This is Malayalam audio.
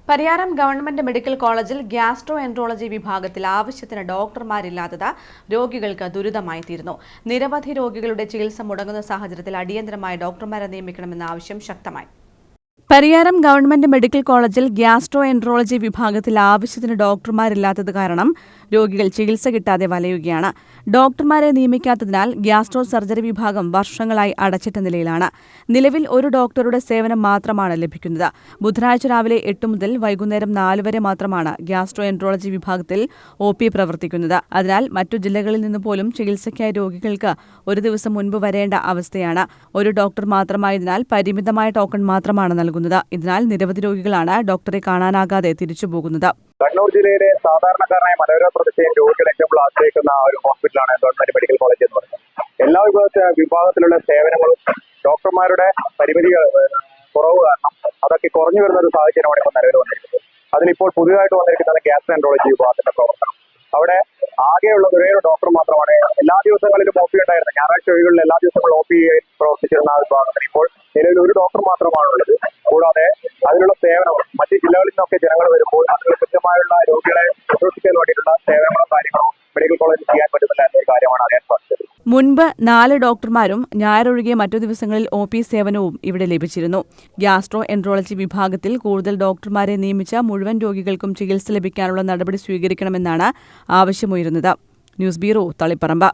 പരിയാരം ഗവൺമെന്റ് മെഡിക്കൽ കോളേജിൽ ഗ്യാസ്ട്രോ എൻട്രോളജി വിഭാഗത്തിൽ ആവശ്യത്തിന് ഡോക്ടർമാരില്ലാത്തത് രോഗികൾക്ക് ദുരിതമായി തീരുന്നു. നിരവധി രോഗികളുടെ ചികിത്സ മുടങ്ങുന്ന സാഹചര്യത്തിൽ അടിയന്തരമായി ഡോക്ടർമാരെ നിയമിക്കണമെന്ന ആവശ്യം ശക്തമായി. പരിയാരം ഗവൺമെന്റ് മെഡിക്കൽ കോളേജിൽ ഗ്യാസ്ട്രോ എൻട്രോളജി വിഭാഗത്തിൽ ആവശ്യത്തിന് ഡോക്ടർമാരില്ലാത്തത് കാരണം രോഗികൾ ചികിത്സ കിട്ടാതെ വലയുകയാണ്. ഡോക്ടർമാരെ നിയമിക്കാത്തതിനാൽ ഗ്യാസ്ട്രോ സർജറി വിഭാഗം വർഷങ്ങളായി അടച്ചിട്ട നിലയിലാണ്. നിലവിൽ ഒരു ഡോക്ടറുടെ സേവനം മാത്രമാണ് ലഭിക്കുന്നത്. ബുധനാഴ്ച രാവിലെ 8 മുതൽ വൈകുന്നേരം 4 വരെ മാത്രമാണ് ഗ്യാസ്ട്രോ എൻട്രോളജി വിഭാഗത്തിൽ OP പ്രവർത്തിക്കുന്നത്. അതിനാൽ മറ്റു ജില്ലകളിൽ നിന്ന് പോലും ചികിത്സയ്ക്കായി രോഗികൾക്ക് ഒരു ദിവസം മുൻപ് വരേണ്ട അവസ്ഥയാണ്. ഒരു ഡോക്ടർ മാത്രമായതിനാൽ പരിമിതമായ ടോക്കൺ മാത്രമാണ് നൽകുന്നത്. ഇതിനാൽ നിരവധി രോഗികളാണ് ഡോക്ടറെ കാണാനാകാതെ തിരിച്ചുപോകുന്നത്. കണ്ണൂർ ജില്ലയിലെ സാധാരണക്കാരനായ മലയോര പ്രദേശത്തെയും രോഗികൾ ഏറ്റവും ആശ്രയിക്കുന്ന ഒരു ഹോസ്പിറ്റലാണ് ഗവൺമെന്റ് മെഡിക്കൽ കോളേജ് എന്ന് പറയുന്നത്. എല്ലാ വിഭാഗത്തിലുള്ള സേവനങ്ങളും ഡോക്ടർമാരുടെ പരിമിതികൾ കുറവ് കാരണം അതൊക്കെ കുറഞ്ഞു വരുന്ന ഒരു സാഹചര്യമാണ് ഇപ്പോൾ നിലവിൽ വന്നിരിക്കുന്നത്. അതിലിപ്പോൾ പുതിയതായിട്ട് വന്നിരിക്കുന്നത് ഗ്യാസ്ട്രോ എൻട്രോളജി വിഭാഗത്തിന്റെ പ്രവർത്തനം. അവിടെ ആകെയുള്ള ഒരേ ഒരു ഡോക്ടർ മാത്രമാണ് എല്ലാ ദിവസങ്ങളിലും OP ഉണ്ടായിരുന്നത്. ഞായറാഴ്ച ഒഴികളിൽ എല്ലാ ദിവസങ്ങളും OP പ്രവർത്തിച്ചിരുന്ന ആ വിഭാഗത്തിന് ഇപ്പോൾ നിലവിൽ ഒരു ഡോക്ടർ മാത്രമാണുള്ളത്. കൂടാതെ അതിനുള്ള സേവനം മറ്റ് ജില്ലകളിൽ നിന്നൊക്കെ ജനങ്ങൾ വരുമ്പോൾ അതിന് കൃത്യമായുള്ള രോഗികളെ ശുശ്രൂഷിക്കാൻ വേണ്ടിയിട്ടുള്ള സേവനങ്ങളും കാര്യങ്ങളും മെഡിക്കൽ കോളേജിൽ ചെയ്യാൻ പറ്റുന്നില്ല എന്നൊരു കാര്യമാണ് അറിയാൻ സാധിച്ചത്. മുൻപ് 4 ഡോക്ടർമാരും ഞായറൊഴികെ മറ്റു ദിവസങ്ങളിൽ OP സേവനവും ഇവിടെ ലഭിച്ചിരുന്നു. ഗ്യാസ്ട്രോ എൻട്രോളജി വിഭാഗത്തിൽ കൂടുതൽ ഡോക്ടർമാരെ നിയമിച്ച മുഴുവൻ രോഗികൾക്കും ചികിത്സ ലഭിക്കാനുള്ള നടപടി സ്വീകരിക്കണമെന്നാണ് ആവശ്യമുയരുന്നത്. News bureau, Taliparamba.